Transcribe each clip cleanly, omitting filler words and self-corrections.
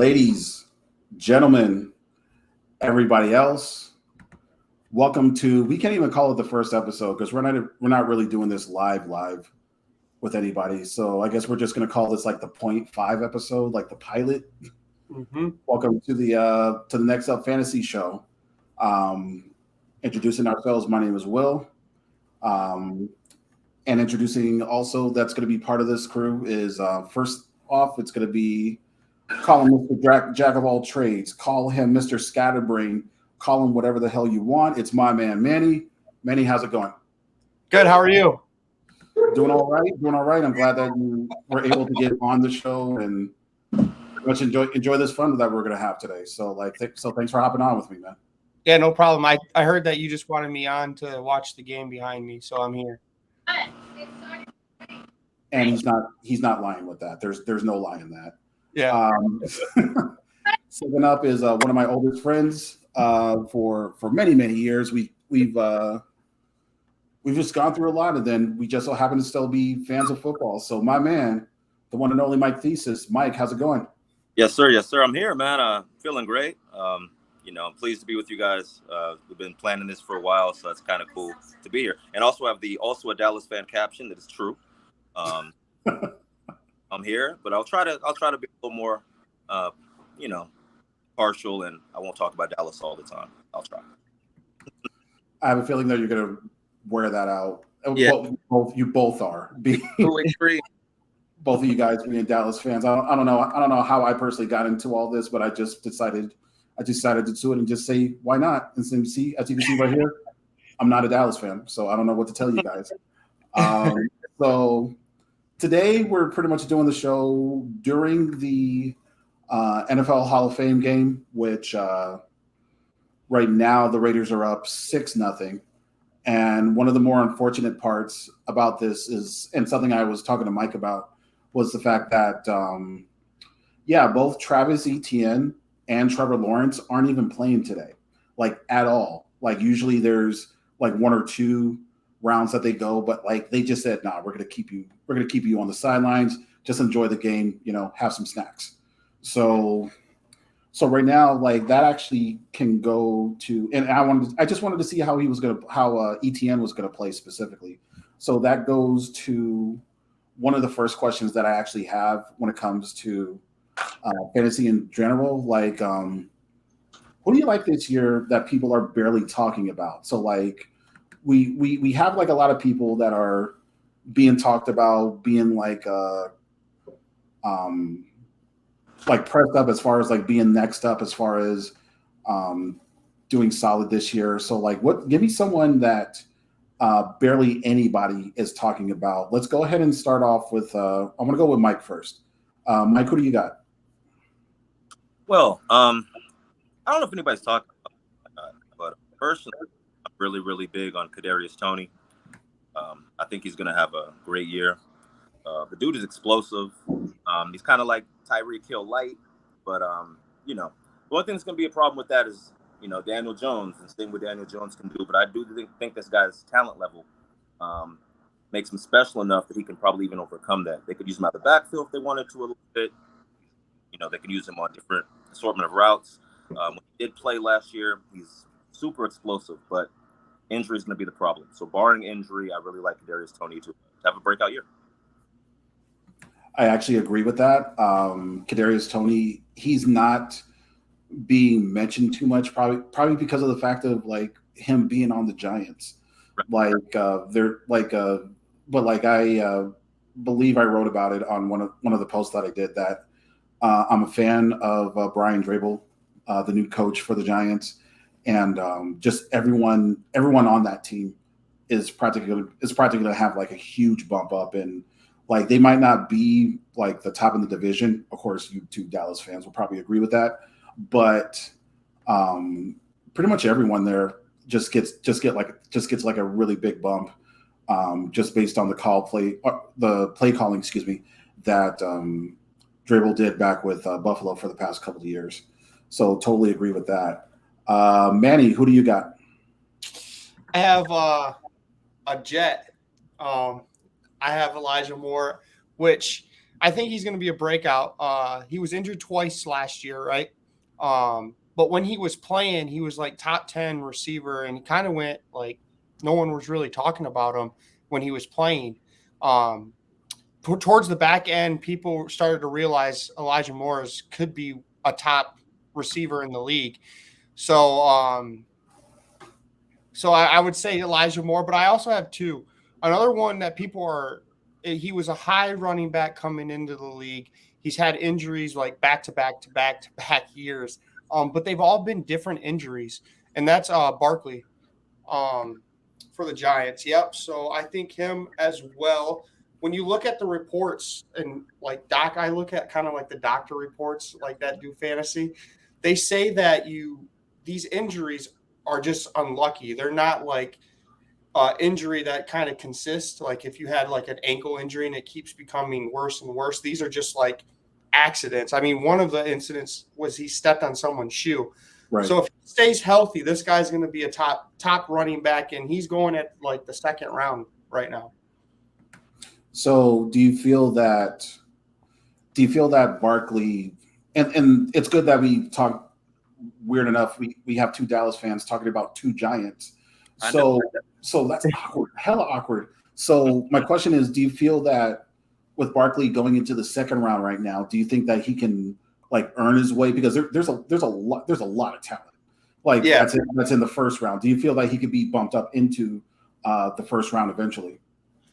Ladies, gentlemen, everybody else, welcome to. We can't even call it the first episode because we're not really doing this live with anybody. So I guess we're just gonna call this like the .5 episode, like the pilot. Welcome to the Nxt Up Fantasy Show. Introducing ourselves, my name is Will. And introducing also that's going to be part of this crew is first off, it's going to be call him Mr. Jack of all trades. Call him Mr. Scatterbrain. Call him whatever the hell you want. It's my man, Manny. Manny, how's it going? Good. How are you? Doing all right. Doing all right. I'm glad that you were able to get on the show and much enjoy this fun that we're going to have today. So thanks for hopping on with me, man. Yeah, no problem. I heard that you just wanted me on to watch the game behind me, so I'm here. And he's not lying with that. There's no lie in that. Yeah. Second up is one of my oldest friends for many years. We've just gone through a lot, and then we just so happen to still be fans of football. So my man, the one and only Mike Thesis. Mike, how's it going? Yes, sir. I'm here, man. Feeling great. I'm pleased to be with you guys. We've been planning this for a while, so it's kind of cool to be here. And also have also a Dallas fan caption that is true. I'm here, but I'll try to be a little more, partial, and I won't talk about Dallas all the time. I'll try. I have a feeling that you're gonna wear that out. Yeah. You both are. Both of you guys being Dallas fans. I don't know how I personally got into all this, but I just decided to do it and just say why not. And see, as you can see right here, I'm not a Dallas fan, so I don't know what to tell you guys. So today we're pretty much doing the show during the NFL Hall of Fame game, which right now the Raiders are up 6-0. And one of the more unfortunate parts about this is, and something I was talking to Mike about, was the fact that, both Travis Etienne and Trevor Lawrence aren't even playing today, like at all. Like usually there's like one or two rounds that they go, but like they just said, nah, we're gonna keep you on the sidelines, just enjoy the game, have some snacks. So right now, like that actually can go to, and I just wanted to see how Etienne was gonna play specifically. So that goes to one of the first questions that I actually have when it comes to fantasy in general. Like, who do you like this year that people are barely talking about? So like we have like a lot of people that are being talked about being like pressed up as far as like being next up as far as doing solid this year. So like give me someone that barely anybody is talking about. Let's go ahead and start off with I'm gonna go with Mike first. Mike, who do you got? Well, I don't know if anybody's talking about it, but personally, I'm really, really big on Kadarius Toney. I think he's going to have a great year. The dude is explosive. He's kind of like Tyreek Hill light, but the one thing that's going to be a problem with that is Daniel Jones, and seeing what Daniel Jones can do. But I do think this guy's talent level makes him special enough that he can probably even overcome that. They could use him out of the backfield if they wanted to a little bit. They could use him on different assortment of routes. When he did play last year, he's super explosive, but injury is going to be the problem. So barring injury, I really like Kadarius Toney to have a breakout year. I actually agree with that. Kadarius Toney, he's not being mentioned too much, probably because of the fact of like him being on the Giants. Right. But I believe I wrote about it on one of the posts that I did that I'm a fan of Brian Drabble, the new coach for the Giants, and just everyone on that team is practically going to have like a huge bump up, and like they might not be like the top in the division. Of course, you two Dallas fans will probably agree with that, but pretty much everyone there just gets like a really big bump, just based on the play calling, that Drabble did back with Buffalo for the past couple of years. So totally agree with that. Manny, who do you got? I have a Jet. I have Elijah Moore, which I think he's going to be a breakout. He was injured twice last year, right? But when he was playing, he was like top 10 receiver, and he kind of went like no one was really talking about him when he was playing. Towards the back end, people started to realize Elijah Morris could be a top receiver in the league. So, I would say Elijah Moore, but I also have two. Another one that he was a high running back coming into the league. He's had injuries like back to back years, but they've all been different injuries, and that's Barkley for the Giants. Yep. So I think him as well. When you look at the reports and like Doc, I look at kind of like the doctor reports like that do fantasy. They say that these injuries are just unlucky. They're not like injury that kind of consists. Like if you had like an ankle injury and it keeps becoming worse and worse, these are just like accidents. I mean, one of the incidents was he stepped on someone's shoe. Right. So if he stays healthy, this guy's going to be a top running back, and he's going at like the second round right now. So do you feel that Barkley, and it's good that we talk, weird enough, we have two Dallas fans talking about two Giants. So that's awkward, hella awkward. So my question is, do you feel that with Barkley going into the second round right now, do you think that he can like earn his way? Because there's a lot of talent. Like that's in the first round. Do you feel that he could be bumped up into the first round eventually?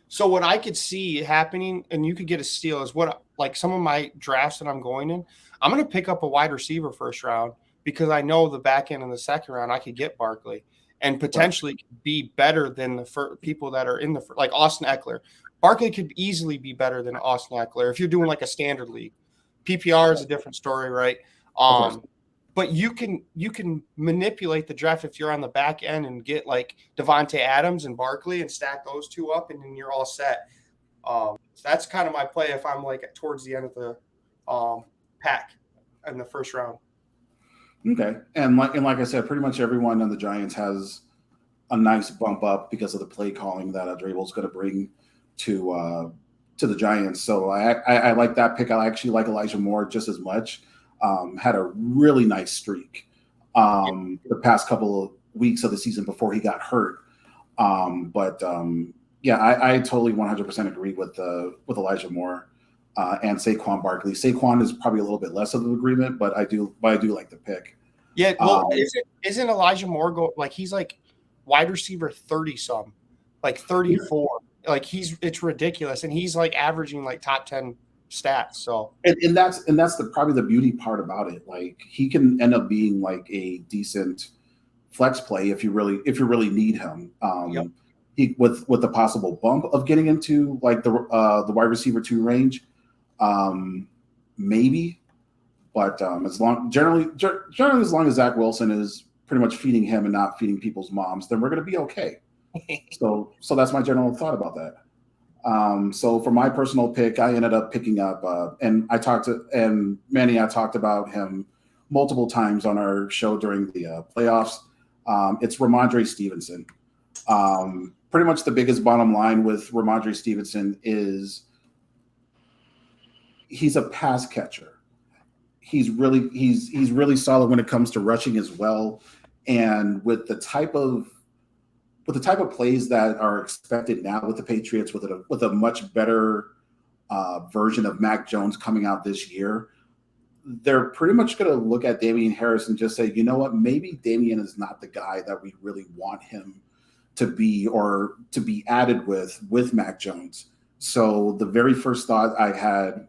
So what I could see happening, and you could get a steal, is what like some of my drafts that I'm going in, I'm going to pick up a wide receiver first round because I know the back end in the second round I could get Barkley and potentially be better than the people that are in the like Austin Eckler. Barkley could easily be better than Austin Eckler if you're doing like a standard league. PPR is a different story, right? But you can manipulate the draft if you're on the back end and get like Devontae Adams and Barkley and stack those two up, and then you're all set. So that's kind of my play if I'm like towards the end of the pack in the first round. Okay, and like I said, pretty much everyone on the Giants has a nice bump up because of the play calling that Drabel's going to bring to the Giants. So I like that pick. I actually like Elijah Moore just as much. Had a really nice streak the past couple of weeks of the season before he got hurt. I totally 100% agree with Elijah Moore and Saquon Barkley. Saquon is probably a little bit less of an agreement, but I do like the pick. Yeah, well, isn't Elijah Moore he's like wide receiver 30-some, like 34. Like it's ridiculous, and he's like averaging like top 10 stats. So and that's probably the beauty part about it. Like he can end up being like a decent flex play if you really need him. He with the possible bump of getting into like the wide receiver 2 range, maybe. But generally as long as Zach Wilson is pretty much feeding him and not feeding people's moms, then we're going to be okay. So that's my general thought about that. So for my personal pick, I ended up picking up, and I talked about him multiple times on our show during the playoffs. It's Ramondre Stevenson. Pretty much the biggest bottom line with Ramondre Stevenson is he's a pass catcher. He's really solid when it comes to rushing as well. And with the type of plays that are expected now with the Patriots, with a much better version of Mac Jones coming out this year, they're pretty much going to look at Damian Harris and just say, you know what, maybe Damian is not the guy that we really want him to be or to be added with Mac Jones. So the very first thought I had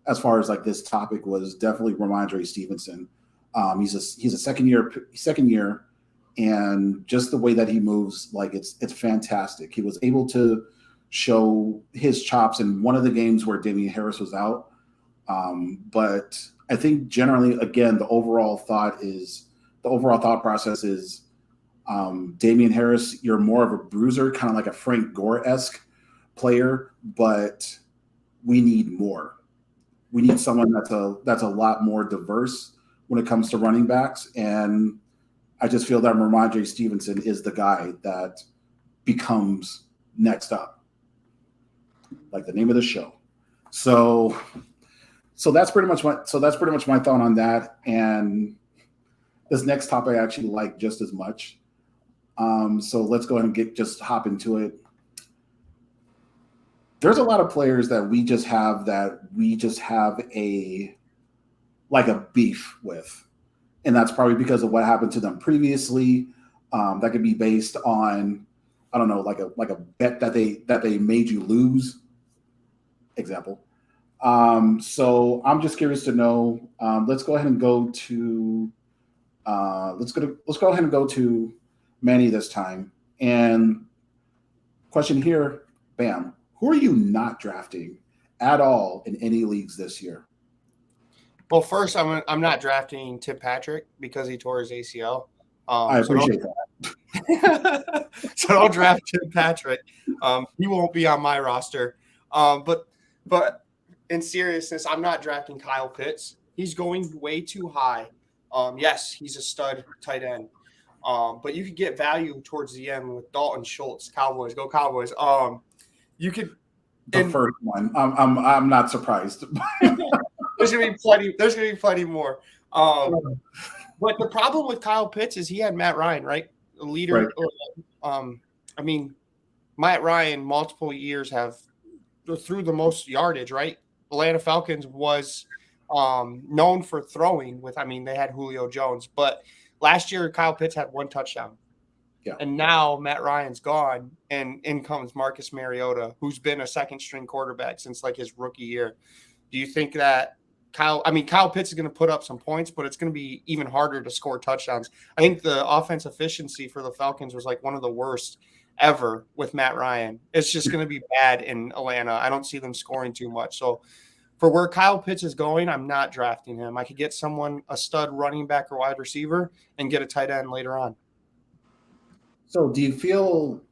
as far as like this topic was definitely Ramondre Stevenson. He's a second year. And just the way that he moves, like it's fantastic. He was able to show his chops in one of the games where Damian Harris was out. But I think generally, again, the overall thought process is Damian Harris, you're more of a bruiser, kind of like a Frank Gore-esque player, but we need more. We need someone that's a lot more diverse when it comes to running backs. And I just feel that Ramondre Stevenson is the guy that becomes next up, like the name of the show. So that's pretty much my thought on that. And this next topic I actually like just as much. So let's go ahead and hop into it. There's a lot of players that we just have a beef with, and that's probably because of what happened to them previously. That could be based on, I don't know, like a bet that they made you lose. Example. So I'm just curious to know. Let's go ahead and go to Manny this time. And question here, bam. Who are you not drafting at all in any leagues this year? Well, first, I'm not drafting Tim Patrick because he tore his ACL. I appreciate that. So don't draft Tim Patrick. He won't be on my roster. But in seriousness, I'm not drafting Kyle Pitts. He's going way too high. Yes, he's a stud tight end. But you could get value towards the end with Dalton Schultz. Cowboys, go Cowboys. You could the first one. I'm not surprised. There's gonna be plenty more. But the problem with Kyle Pitts is he had Matt Ryan, right? A leader. Right. I mean, Matt Ryan multiple years have threw the most yardage, right? Atlanta Falcons was known for throwing with. I mean, they had Julio Jones, but last year Kyle Pitts had 1 touchdown. Yeah. And now Matt Ryan's gone, and in comes Marcus Mariota, who's been a second-string quarterback since like his rookie year. Do you think that Kyle Pitts is going to put up some points, but it's going to be even harder to score touchdowns? I think the offense efficiency for the Falcons was like one of the worst ever with Matt Ryan. It's just going to be bad in Atlanta. I don't see them scoring too much. So for where Kyle Pitts is going, I'm not drafting him. I could get a stud running back or wide receiver and get a tight end later on. So do you feel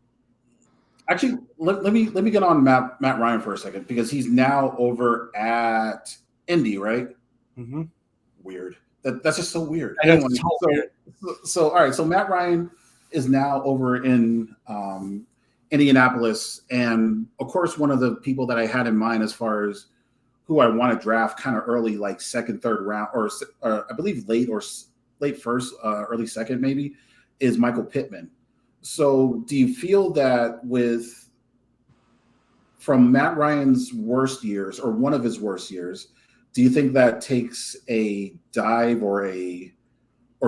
– actually, let me get on Matt Ryan for a second, because he's now over at Indy, right? Mm-hmm. Weird. That's just so weird. Anyway, so all right. So Matt Ryan is now over in Indianapolis, and of course, one of the people that I had in mind as far as who I want to draft kind of early, like second, third round, or I believe late first, early second, maybe, is Michael Pittman. So do you feel that from Matt Ryan's worst years, or one of his worst years, do you think that takes a dive or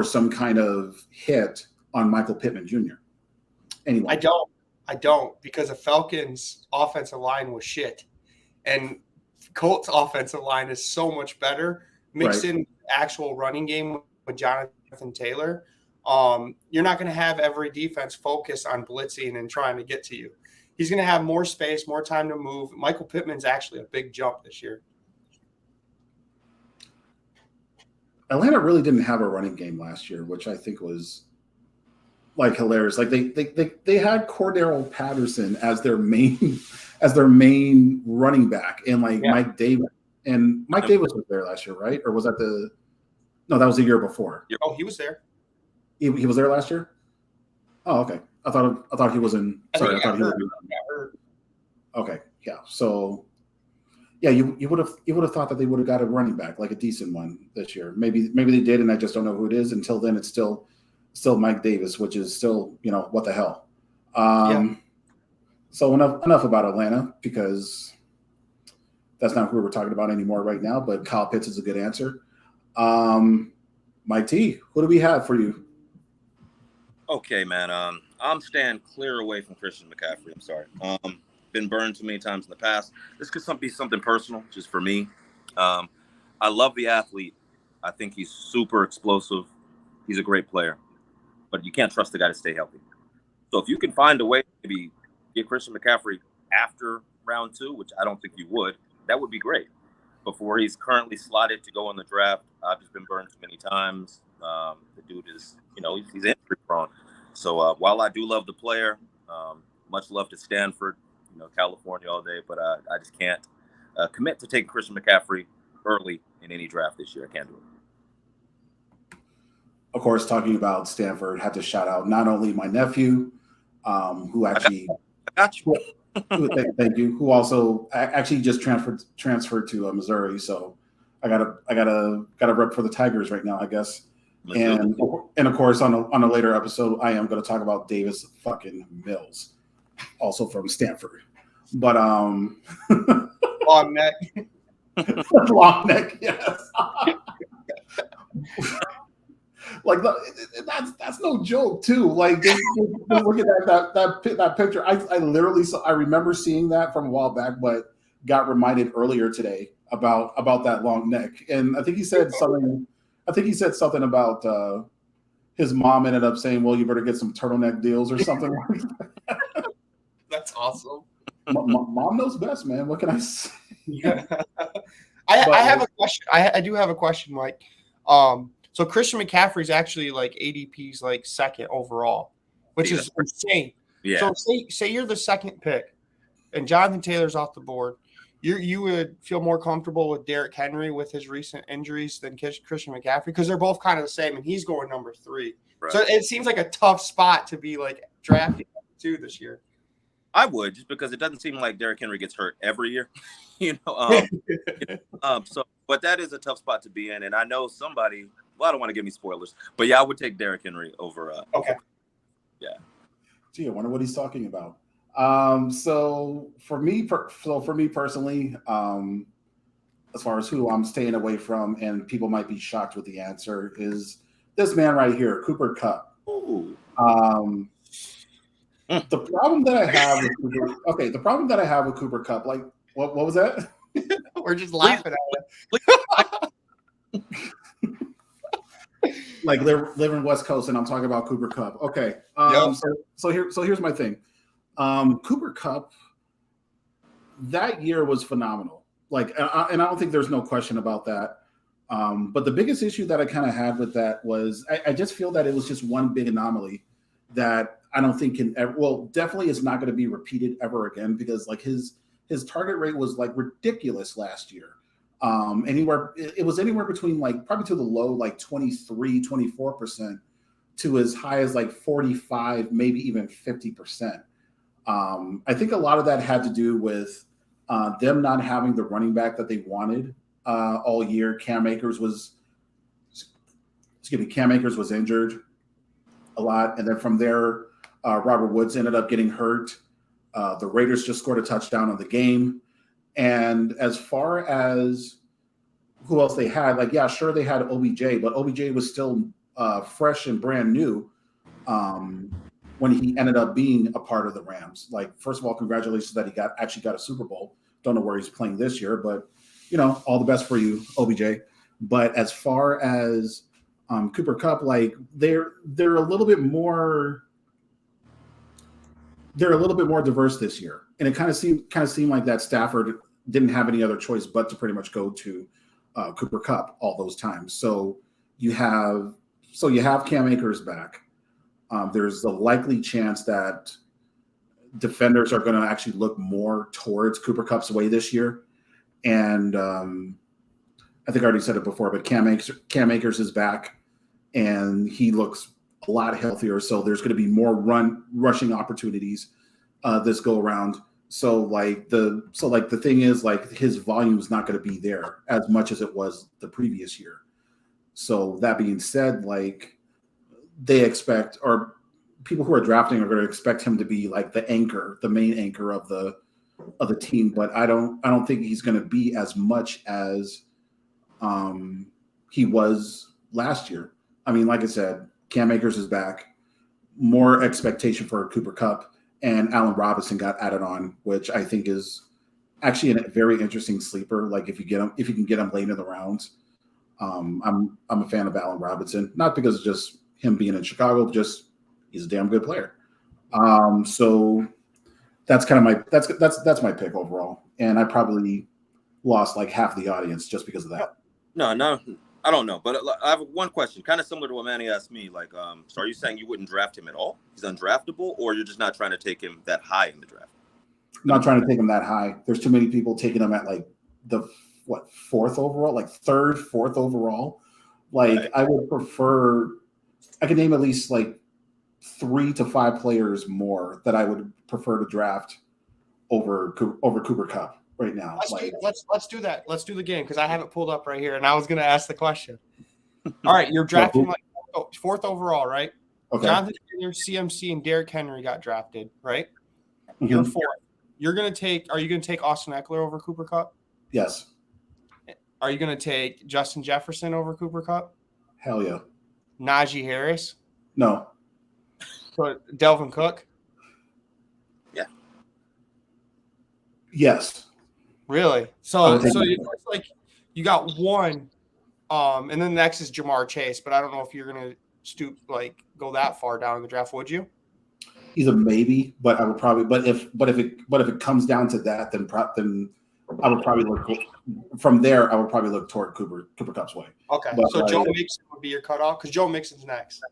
some kind of hit on Michael Pittman Jr.? Anyway, I don't, because the Falcons' offensive line was shit, and Colts' offensive line is so much better. Mixed in actual running game with Jonathan Taylor. You're not going to have every defense focus on blitzing and trying to get to you. He's going to have more space, more time to move. Michael Pittman's actually a big jump this year. Atlanta really didn't have a running game last year, which I think was like hilarious. Like they had Cordero Patterson as their main running back, and Mike Davis. And Mike Davis was there last year, right? Or was that no, that was the year before. Oh, he was there. He was there last year? Oh, okay. I thought he was in. Sorry, I thought he was. Okay, yeah. So, yeah, you would have thought that they would have got a running back, like a decent one this year. Maybe they did, and I just don't know who it is. Until then, it's still Mike Davis, which is still, what the hell. So enough about Atlanta, because that's not who we're talking about anymore right now. But Kyle Pitts is a good answer. Mike T, who do we have for you? Okay, man. I'm staying clear away from Christian McCaffrey. I'm sorry. Been burned too many times in the past. This could be something personal, just for me. I love the athlete. I think he's super explosive. He's a great player, but you can't trust the guy to stay healthy. So if you can find a way to maybe get Christian McCaffrey after round 2, which I don't think you would, that would be great. But for where he's currently slotted to go in the draft, I've just been burned too many times. The dude is, he's injury prone. So while I do love the player, much love to Stanford, California all day, but I just can't commit to taking Christian McCaffrey early in any draft this year. I can't do it. Of course, talking about Stanford, had to shout out not only my nephew, who actually I got you. Thank you. Who also actually just transferred to Missouri. So I gotta rep for the Tigers right now, I guess. And of course on a later episode, I am going to talk about Davis fucking Mills, also from Stanford. But long neck, long neck, yes. Like that's no joke too. Like just look at that picture. I literally I remember seeing that from a while back, but got reminded earlier today about that long neck. And I think he said something. I think he said something about his mom ended up saying, "Well, you better get some turtleneck deals or something." Like that. That's awesome. Mom knows best, man. What can I say? Yeah. I have a question. I do have a question, Mike. So Christian McCaffrey's actually like ADP's like second overall, which is insane. Yeah. So say you're the second pick, and Jonathan Taylor's off the board. You would feel more comfortable with Derrick Henry with his recent injuries than Christian McCaffrey because they're both kind of the same, and he's going number 3. Right. So it seems like a tough spot to be like drafting 2 this year. I would, just because it doesn't seem like Derrick Henry gets hurt every year, So, but that is a tough spot to be in, and I know somebody. Well, I don't want to give me spoilers, but yeah, I would take Derrick Henry over. Okay. Yeah. Gee, I wonder what he's talking about. So for me personally, as far as who I'm staying away from, and people might be shocked with the answer, is this man right here, Cooper Kupp. Ooh. The problem that I have with Cooper Kupp, like what was that? We're just laughing at it. Like live in West Coast, and I'm talking about Cooper Kupp. Okay. So here's my thing. Cooper Kupp, that year was phenomenal. Like, and I don't think there's no question about that. But the biggest issue that I kind of had with that was I just feel that it was just one big anomaly that I don't think can ever, well, definitely is not going to be repeated ever again, because like his target rate was like ridiculous last year. It was anywhere between like probably to the low, like 23-24% to as high as like 45, maybe even 50%. I think a lot of that had to do with them not having the running back that they wanted all year. Cam Akers was injured a lot, and then from there, Robert Woods ended up getting hurt. The Raiders just scored a touchdown on the game. And as far as who else they had, like, yeah, sure, they had OBJ, but OBJ was still fresh and brand new when he ended up being a part of the Rams. Like, first of all, congratulations that he actually got a Super Bowl. Don't know where he's playing this year, but, all the best for you, OBJ. But as far as Cooper Kupp, like, they're a little bit more diverse this year. And it kind of seemed like that Stafford didn't have any other choice but to pretty much go to Cooper Kupp all those times. So you have Cam Akers back. There's a likely chance that defenders are going to actually look more towards Cooper Kupp's way this year. And I think I already said it before, but Cam Akers is back, and he looks a lot healthier. So there's going to be more rushing opportunities this go around. So the thing is, like, his volume is not going to be there as much as it was the previous year. So that being said, like, they expect, or people who are drafting are going to expect him to be like the main anchor of the team. But I don't think he's going to be as much as he was last year. I mean, like I said, Cam Akers is back. More expectation for Cooper Kupp, and Allen Robinson got added on, which I think is actually a very interesting sleeper. Like, if you can get him late in the rounds. I'm a fan of Allen Robinson, not because of just him being in Chicago, just he's a damn good player. So that's kind of that's my pick overall, and I probably lost like half the audience just because of that. No, I don't know, but I have one question, kind of similar to what Manny asked me. Like, so are you saying you wouldn't draft him at all? He's undraftable, or you're just not trying to take him that high in the draft? Not trying to take him that high. There's too many people taking him at like the fourth overall, like third, fourth overall. Like, right. I would prefer. I could name at least like 3 to 5 players more that I would prefer to draft over Cooper Kupp right now. Let's do that. Let's do the game because I have it pulled up right here, and I was going to ask the question. All right, you're drafting like fourth overall, right? Okay. Jonathan Taylor, CMC, and Derrick Henry got drafted, right? Mm-hmm. You're fourth. Are you going to take Austin Eckler over Cooper Kupp? Yes. Are you going to take Justin Jefferson over Cooper Kupp? Hell yeah. Najee Harris? No. So Delvin Cook? Yeah. Yes. Really? So it's like you got one, and then the next is Jamar Chase, but I don't know if you're going to go that far down in the draft, would you? He's a maybe, but I would probably. But if it comes down to that, then I would probably look from there. I would probably look toward Cooper Kupp's way. Okay, but so Joe Mixon would be your cutoff because Joe Mixon's next.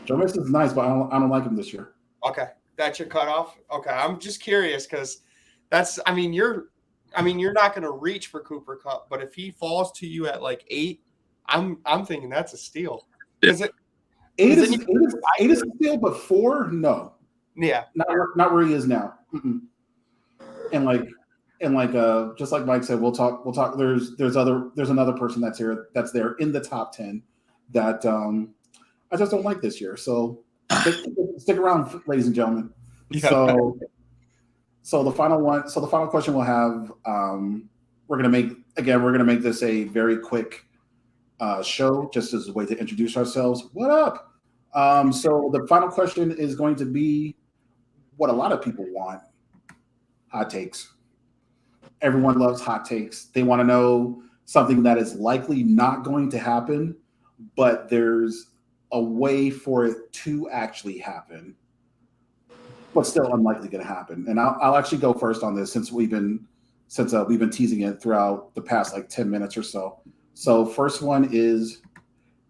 Joe Mixon's nice, but I don't like him this year. Okay, that's your cutoff. Okay, I'm just curious because you're not going to reach for Cooper Kupp, but if he falls to you at like 8, I'm thinking that's a steal. Is it? 8 is a steal, but 4, no. Yeah, not where he is now. Mm-mm. And just like Mike said, we'll talk. There's another person that's there in the top 10 that I just don't like this year. So stick around, ladies and gentlemen. Yeah. So the final question we'll have, we're gonna make this a very quick show, just as a way to introduce ourselves. What up? So the final question is going to be what a lot of people want: hot takes. Everyone loves hot takes. They want to know something that is likely not going to happen, but there's a way for it to actually happen, but still unlikely going to happen. And I'll actually go first on this since we've been teasing it throughout the past like 10 minutes or so. So first one is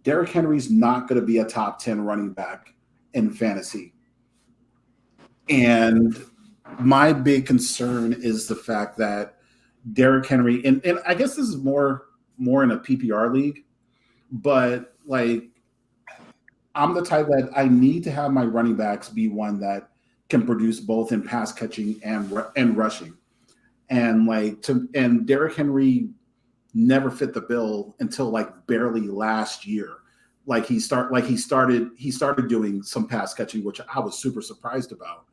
Derrick Henry's not going to be a top 10 running back in fantasy. And my big concern is the fact that Derrick Henry, and I guess this is more in a PPR league, but like I'm the type that I need to have my running backs be one that can produce both in pass catching and rushing. And Derrick Henry never fit the bill until like barely last year. He started doing some pass catching, which I was super surprised about.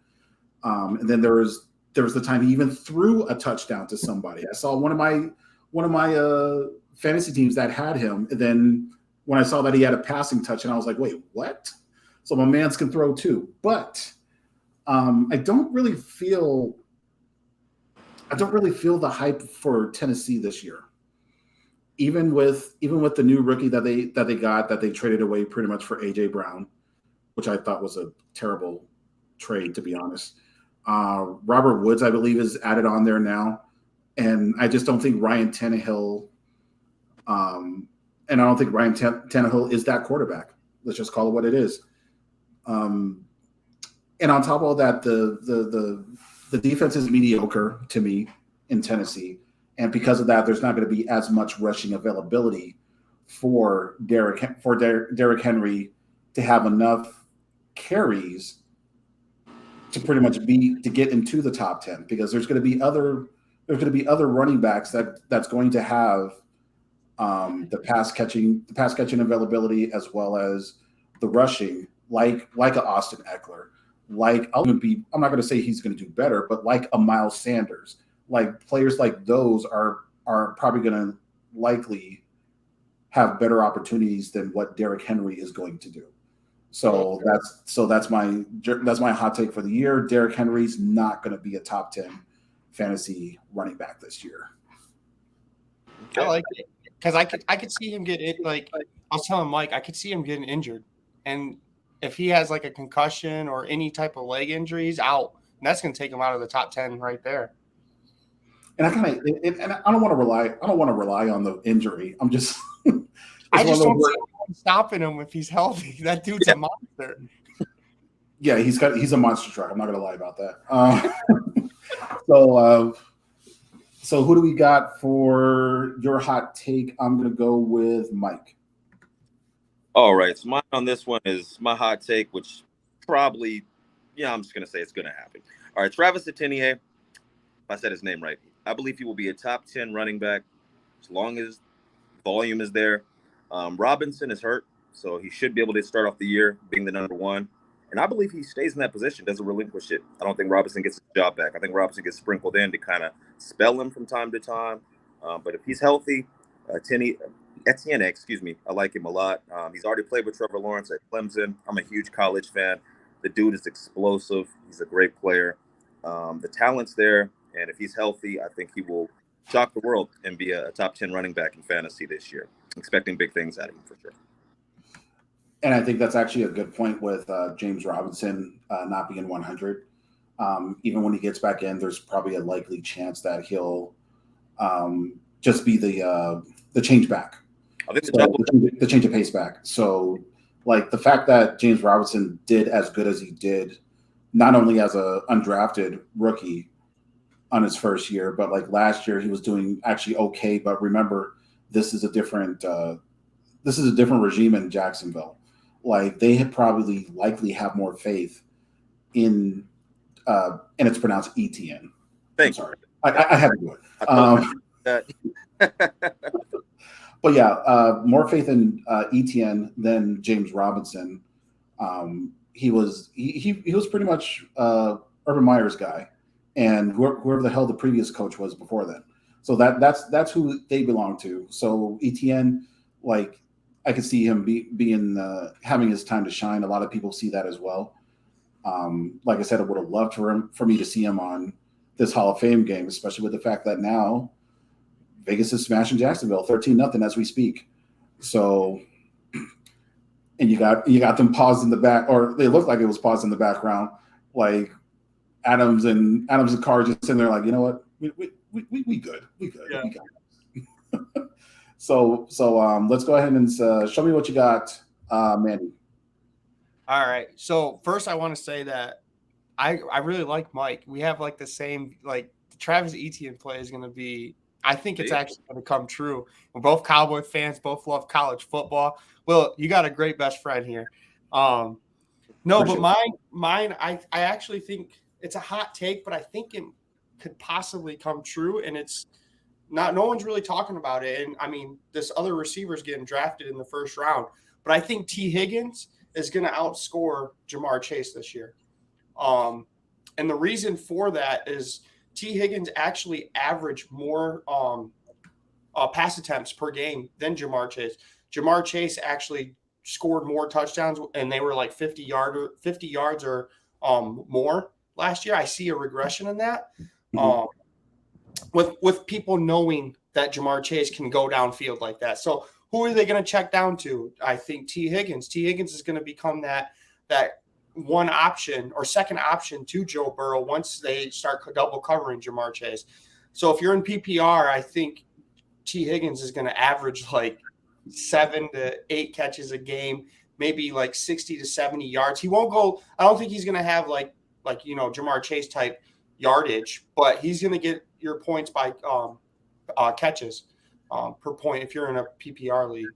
And then there was the time he even threw a touchdown to somebody. I saw one of my fantasy teams that had him, and then when I saw that he had a passing touch, and I was like, wait, what? So my mans can throw too, but I don't really feel the hype for Tennessee this year. Even with the new rookie that they traded away pretty much for AJ Brown, which I thought was a terrible trade, to be honest. Robert Woods, I believe, is added on there now, and I just don't think Ryan Tannehill. And I don't think Ryan Tannehill is that quarterback. Let's just call it what it is. And on top of all that, the defense is mediocre to me in Tennessee. And because of that, there's not going to be as much rushing availability for Derrick Henry to have enough carries to pretty much to get into the top 10, because there's going to be other running backs that's going to have the pass catching availability as well as the rushing, like a Austin Eckler, I'm not going to say he's going to do better, but like a Miles Sanders. Like players like those are probably going to likely have better opportunities than what Derrick Henry is going to do. So that's my hot take for the year. Derrick Henry's not going to be a top 10 fantasy running back this year. I like it because I could see him get it. Like I was telling Mike, I could see him getting injured, and if he has like a concussion or any type of leg injuries, out, and that's going to take him out of the top 10 right there. And I don't want to rely on the injury. I'm just I just don't see anyone stopping him if he's healthy. That dude's a monster. Yeah, he's a monster truck. I'm not going to lie about that. So who do we got for your hot take? I'm going to go with Mike. All right. So mine on this one is my hot take, which probably, I'm just going to say it's going to happen. All right, Travis Etienne, if I said his name right, I believe he will be a top 10 running back as long as volume is there. Robinson is hurt, so he should be able to start off the year being the number one. And I believe he stays in that position, doesn't relinquish it. I don't think Robinson gets his job back. I think Robinson gets sprinkled in to kind of spell him from time to time. But if he's healthy, Etienne, I like him a lot. He's already played with Trevor Lawrence at Clemson. I'm a huge college fan. The dude is explosive. He's a great player. The talent's there, and if he's healthy, I think he will shock the world and be a top 10 running back in fantasy this year. Expecting big things out of him for sure. And I think that's actually a good point with James Robinson not being 100. Even when he gets back in, there's probably a likely chance that he'll just be the change back. I think the change of pace back. So, like the fact that James Robinson did as good as he did, not only as a undrafted rookie on his first year, but like last year he was doing actually okay. But remember, this is a different regime in Jacksonville. Like they had probably likely have more faith in and it's pronounced Etienne. I'm sorry. I had to do it. But yeah, more faith in Etienne than James Robinson. He was pretty much Urban Meyer's guy, and whoever the hell the previous coach was before then. So that's who they belong to. So Etienne, like I could see him being having his time to shine. A lot of people see that as well. Like I said, I would have loved for me to see him on this Hall of Fame game, especially with the fact that now Vegas is smashing Jacksonville 13-0 as we speak. So, and you got them paused in the back, or they looked like it was paused in the background, like Adams and Carr just sitting there like, you know what, we good. Yeah. We got it. So let's go ahead and show me what you got, Manny. All right. So first, I want to say that I really like Mike. We have like the same, like the Travis Etienne play is going to be. I think it's actually going to come true. We're both Cowboy fans, both love college football. Well, you got a great best friend here. No, but mine, I actually think it's a hot take, but I think it could possibly come true, and it's not. No one's really talking about it, and I mean, this other receiver's getting drafted in the first round, but I think T. Higgins is going to outscore Jamar Chase this year, and the reason for that is T. Higgins actually averaged more pass attempts per game than Jamar Chase. Jamar Chase actually scored more touchdowns, and they were like 50 yards or more last year. I see a regression in that. With people knowing that Jamar Chase can go downfield like that. So who are they going to check down to? I think T. Higgins. T. Higgins is going to become that one option or second option to Joe Burrow once they start double covering Jamar Chase. So if you're in PPR, I think T. Higgins is going to average like 7 to 8 catches a game, maybe like 60 to 70 yards. He won't go. I don't think he's going to have like Jamar Chase type yardage, but he's going to get your points by catches per point if you're in a PPR league.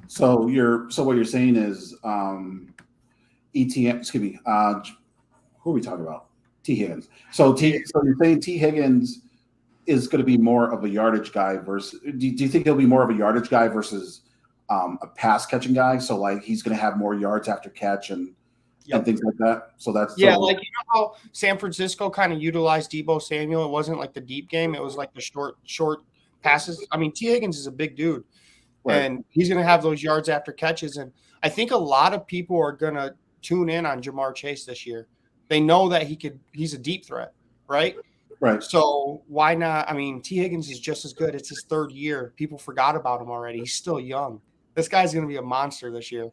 So what you're saying is ETN, excuse me, who are we talking about? T. Higgins. So you're saying T. Higgins is going to be more of a yardage guy versus do you think he'll be more of a yardage guy versus a pass catching guy? So like he's going to have more yards after catch and things like that. So that's like you know how San Francisco kind of utilized Deebo Samuel. It wasn't like the deep game. It was like the short passes. I mean, T. Higgins is a big dude. Right. And he's going to have those yards after catches. And I think a lot of people are going to tune in on Jamar Chase this year. They know that he's a deep threat, right? Right. So why not? I mean, T. Higgins is just as good. It's his third year. People forgot about him already. He's still young. This guy's going to be a monster this year.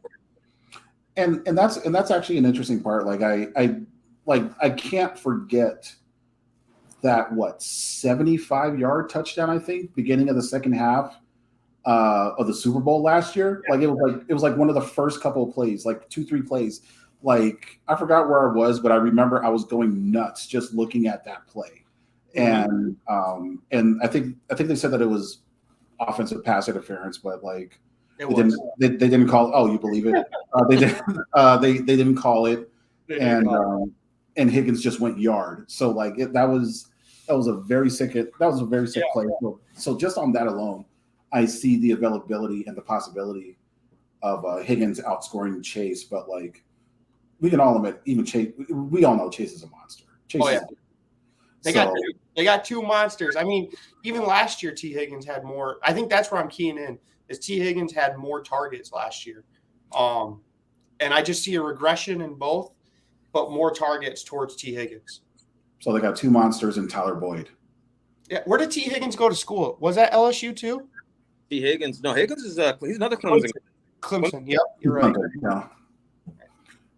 And that's actually an interesting part. Like I can't forget that 75-yard touchdown, I think, beginning of the second half of the Super Bowl last year. Like it was like one of the first couple of plays, like 2-3 plays. Like I forgot where I was, but I remember I was going nuts just looking at that play. And I think they said that it was offensive pass interference, but like they didn't call. Oh, you believe it? They didn't call it. and Higgins just went yard. So like that was a very sick play. So just on that alone, I see the availability and the possibility of Higgins outscoring Chase. But like we can all admit, even Chase, we all know Chase is a monster. Chase They got two monsters. I mean, even last year, T. Higgins had more. I think that's where I'm keying in. Is T. Higgins had more targets last year, and I just see a regression in both, but more targets towards T. Higgins. So they got two monsters in Tyler Boyd. Yeah, where did T. Higgins go to school? Was that LSU too? T. Higgins, no, Higgins is he's another Clemson. Clemson. Yep, you're right. Yeah.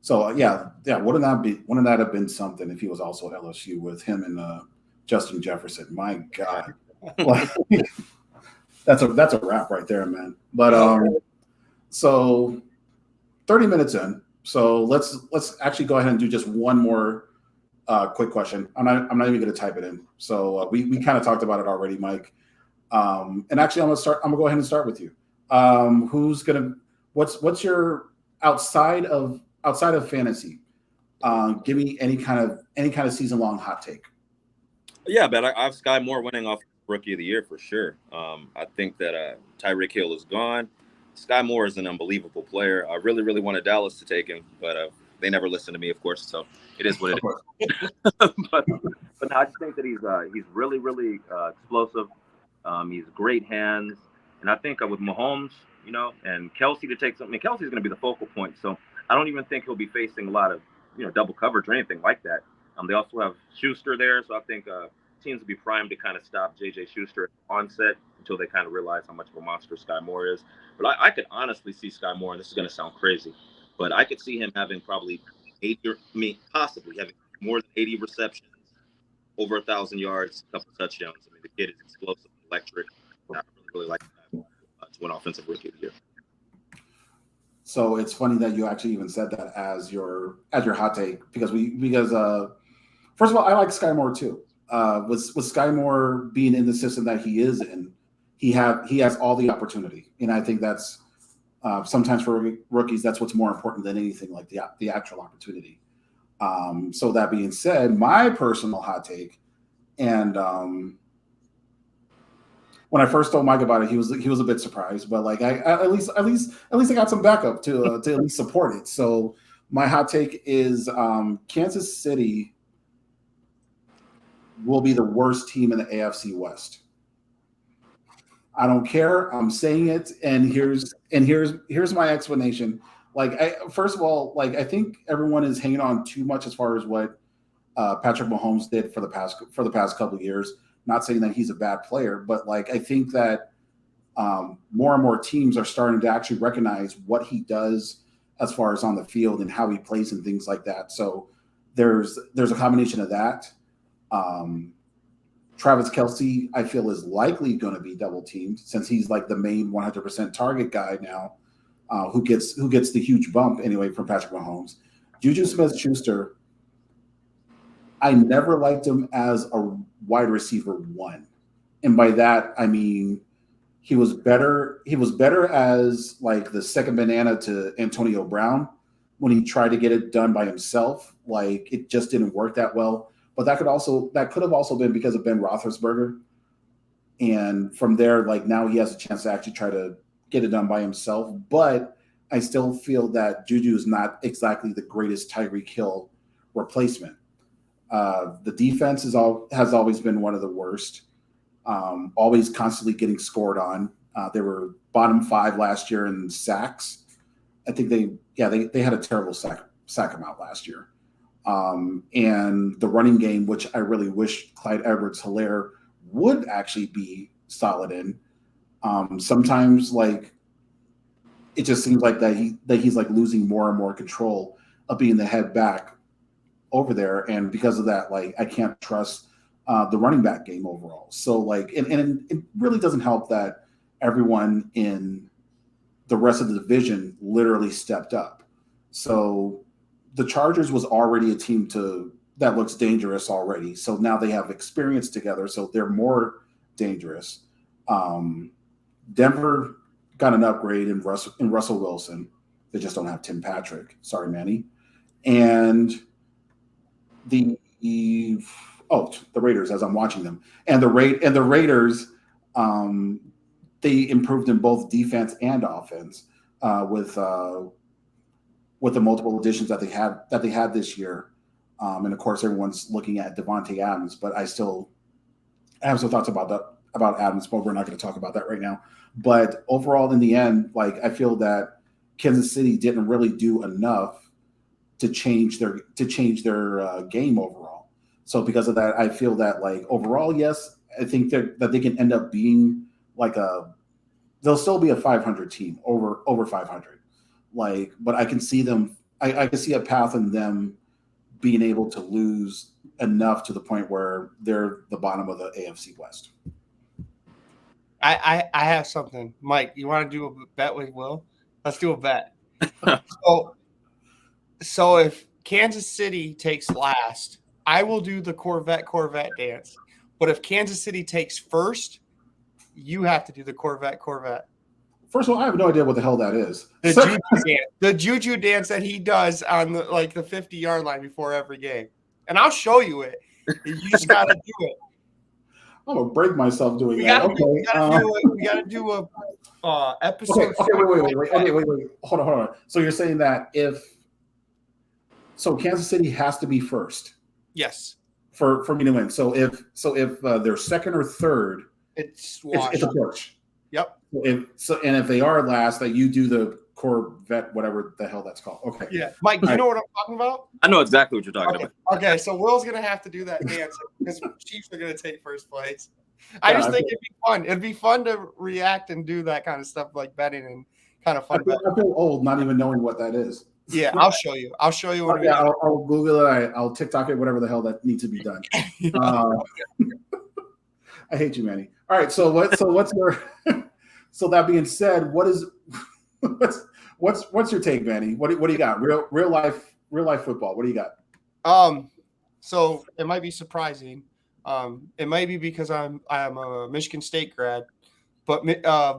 So yeah, wouldn't that have been something if he was also at LSU with him and Justin Jefferson? My God, that's a wrap right there, man. But so 30 minutes in, so let's actually go ahead and do just one more quick question. I'm not even going to type it in. So we kind of talked about it already, Mike. And actually, I'm gonna go ahead and start with you. What's your outside of fantasy? Give me any kind of season long hot take. Yeah, but I have Sky Moore winning off Rookie of the Year for sure. I think that Tyreek Hill is gone. Sky Moore is an unbelievable player. I really, really wanted Dallas to take him, but they never listened to me, of course. So it is what it is. but no, I just think that he's really, really explosive. He's great hands, and I think with Mahomes, and Kelsey to take something. Kelsey's going to be the focal point, so I don't even think he'll be facing a lot of double coverage or anything like that. They also have Schuster there, so I think teams will be primed to kind of stop J.J. Schuster at onset until they kind of realize how much of a monster Sky Moore is. But I could honestly see Sky Moore, and this is going to sound crazy, but I could see him having probably possibly having more than 80 receptions, over 1,000 yards, a couple touchdowns. I mean, the kid is explosive, electric. I really like that to win Offensive Rookie of the Year. So it's funny that you actually even said that as your hot take because first of all, I like Sky Moore too. With Sky Moore being in the system that he is in, he has all the opportunity, and I think that's sometimes for rookies that's what's more important than anything, like the actual opportunity. So that being said, my personal hot take, and when I first told Mike about it, he was a bit surprised, but like I at least I got some backup to at least support it. So my hot take is Kansas City will be the worst team in the AFC West. I don't care. I'm saying it, and here's my explanation. First of all, I think everyone is hanging on too much as far as what Patrick Mahomes did for the past couple of years. Not saying that he's a bad player, but I think that more and more teams are starting to actually recognize what he does as far as on the field and how he plays and things like that. So there's a combination of that. Travis Kelce, I feel, is likely going to be double teamed since he's like the main 100% target guy now. Who gets the huge bump anyway from Patrick Mahomes. Juju Smith-Schuster, I never liked him as a wide receiver one. And by that, I mean he was better as like the second banana to Antonio Brown when he tried to get it done by himself. Like it just didn't work that well. But that could have also been because of Ben Roethlisberger. And from there, now he has a chance to actually try to get it done by himself, but I still feel that Juju is not exactly the greatest Tyreek Hill replacement. The defense has always been one of the worst, always constantly getting scored on. They were bottom 5 last year in sacks. I think they had a terrible sack amount last year. And the running game, which I really wish Clyde Edwards-Helaire would actually be solid in. Sometimes it just seems like that he's losing more and more control of being the head back over there, and because of that, I can't trust the running back game overall. So and it really doesn't help that everyone in the rest of the division literally stepped up. So the Chargers was already a team that looks dangerous already. So now they have experience together, so they're more dangerous. Denver got an upgrade in Russell Wilson. They just don't have Tim Patrick. Sorry, Manny. And the Raiders as I'm watching them, and the Raiders, they improved in both defense and offense with the multiple additions that they had this year, and of course everyone's looking at Devontae Adams, but I have some thoughts about Adams, but we're not going to talk about that right now. But overall, in the end, like I feel that Kansas City didn't really do enough to change their game overall. So because of that, I feel that like overall, yes, I think that they can end up being like they'll still be a 500 team over 500. Like, but I can see them. I can see a path in them being able to lose enough to the point where they're the bottom of the AFC West. I have something, Mike. You want to do a bet with Will? Let's do a bet. So if Kansas City takes last, I will do the Corvette dance. But if Kansas City takes first, you have to do the Corvette. First of all, I have no idea what the hell that is. The juju dance that he does on the 50-yard line before every game, and I'll show you it. You just got to do it. I'm gonna break myself doing that. We gotta do a episode. Okay, wait. Hold on. So you're saying that Kansas City has to be first? Yes. For me to win. So if they're second or third, it's a push. Yep. If they are last, that you do the Corvette, whatever the hell that's called. Okay. Yeah, Mike, you know what I'm talking about? I know exactly what you're talking about. Okay, so Will's gonna have to do that dance because Chiefs are gonna take first place. I just think it'd be fun. It'd be fun to react and do that kind of stuff, like betting and kind of fun. I feel old not even knowing what that is. Yeah, I'll show you. I'll show you what. I'll Google it. I'll TikTok it. Whatever the hell that needs to be done. I hate you, Manny. All right. So what's your? So that being said, what's your take, Manny? What do you got? Real life football. What do you got? So it might be surprising. It might be because I'm a Michigan State grad, but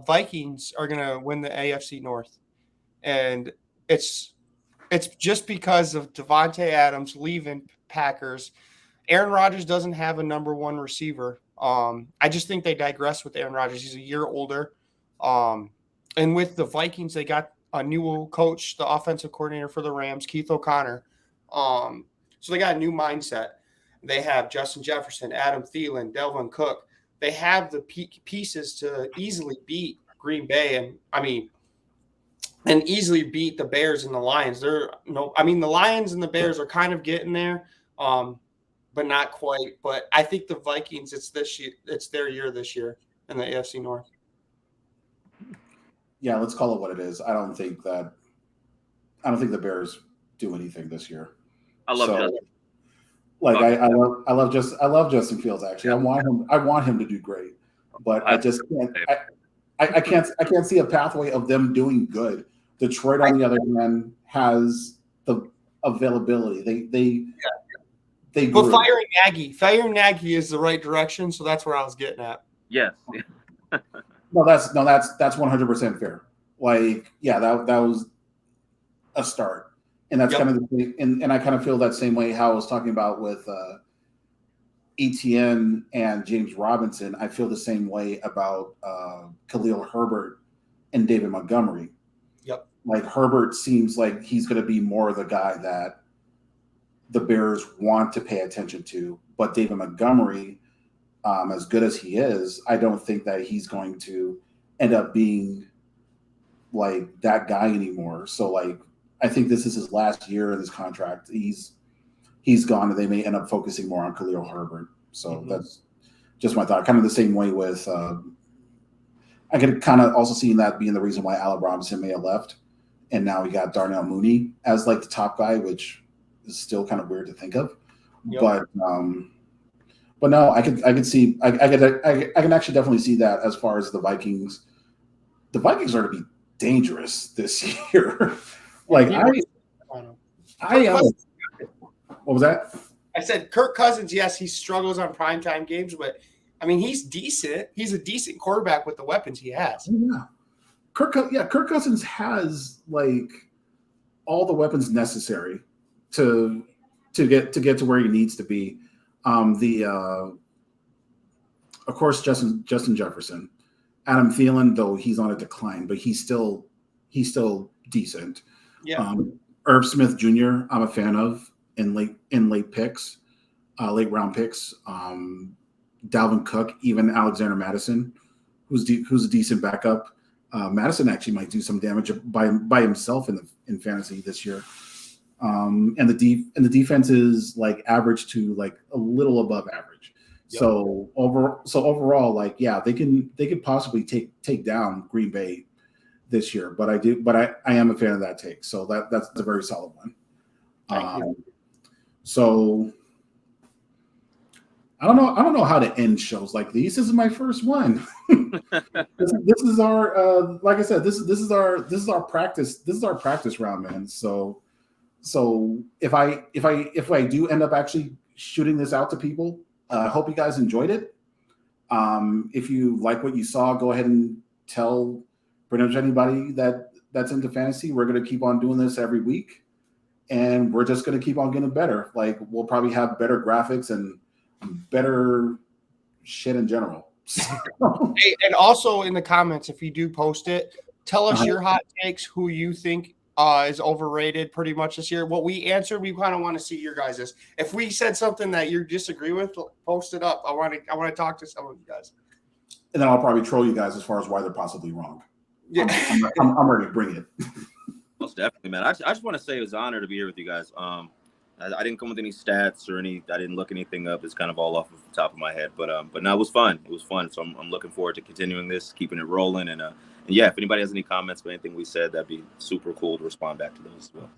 Vikings are gonna win the AFC North, and it's just because of Devontae Adams leaving Packers. Aaron Rodgers doesn't have a number one receiver. I just think they digress with Aaron Rodgers. He's a year older. And with the Vikings, they got a new coach, the offensive coordinator for the Rams, Keith O'Connor. So they got a new mindset. They have Justin Jefferson, Adam Thielen, Delvin Cook. They have the pieces to easily beat Green Bay and easily beat the Bears and the Lions. The Lions and the Bears are kind of getting there, but not quite. But I think the Vikings, it's their year this year in the AFC North. Yeah, let's call it what it is. I don't think the Bears do anything this year. I love Justin. Like I love Justin Fields. Actually, I want him to do great, but I just can't. I can't see a pathway of them doing good. Detroit, on the other hand, has the availability. They. But firing Nagy is the right direction. So that's where I was getting at. Yes. No, that's 100% fair. Like, yeah, that was a start. And that's kind of the thing. And I kind of feel that same way how I was talking about with ETN and James Robinson. I feel the same way about Khalil Herbert and David Montgomery. Yep. Like Herbert seems like he's going to be more the guy that the Bears want to pay attention to. But David Montgomery, as good as he is, I don't think that he's going to end up being like that guy anymore. So like, I think this is his last year of his contract. He's gone, and they may end up focusing more on Khalil Herbert. So that's just my thought. Kind of the same way with I could kind of also see that being the reason why Allen Robinson may have left, and now we got Darnell Mooney as like the top guy, which is still kind of weird to think of. Yep. But no, I can see I can actually definitely see that as far as the Vikings. The Vikings are to be dangerous this year. Like what was that? I said Kirk Cousins. Yes, he struggles on primetime games, but I mean he's decent. He's a decent quarterback with the weapons he has. Yeah, Kirk Cousins has like all the weapons necessary to to get to where he needs to be. Of course, Justin Jefferson, Adam Thielen, though he's on a decline, but he's still decent. Yeah. Irv Smith Jr. I'm a fan of in late picks, late round picks. Dalvin Cook, even Alexander Madison, who's a decent backup. Madison actually might do some damage by himself in fantasy this year. And the defense is like average to like a little above average. Yep. So overall, like, yeah, they could possibly take down Green Bay this year, but I am a fan of that take. So that's a very solid one. Thank you. So I don't know how to end shows like these. This is my first one. This is our like I said, this is our practice round, man. So if I do end up actually shooting this out to people, I hope you guys enjoyed it. If you like what you saw, go ahead and tell pretty much anybody that's into fantasy. We're going to keep on doing this every week, and we're just going to keep on getting better. Like, we'll probably have better graphics and better shit in general. Hey, and also in the comments, if you do post it, tell us your hot takes, who you think is overrated pretty much this year. What we answered, we kind of want to see your guys'. If we said something that you disagree with, post it up. I want to talk to some of you guys. And then I'll probably troll you guys as far as why they're possibly wrong. Yeah. I'm ready to bring it. Most definitely, man. I just want to say it was an honor to be here with you guys. I didn't come with any stats or I didn't look anything up. It's kind of all off of the top of my head, but no, it was fun. It was fun. So I'm looking forward to continuing this, keeping it rolling. And yeah, if anybody has any comments about anything we said, that'd be super cool to respond back to those as well.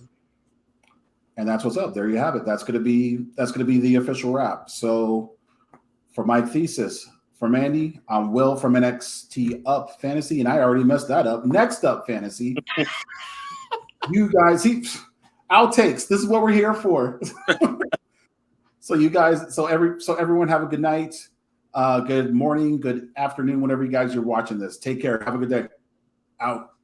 And that's what's up. There you have it. That's gonna be the official wrap. So for Mike Thesis, from Andy, I'm Will from Nxt Up Fantasy, and I already messed that up. Next Up Fantasy. You guys, outtakes. This is what we're here for. So you guys, everyone have a good night, good morning, good afternoon, whenever you guys are watching this. Take care. Have a good day. Out.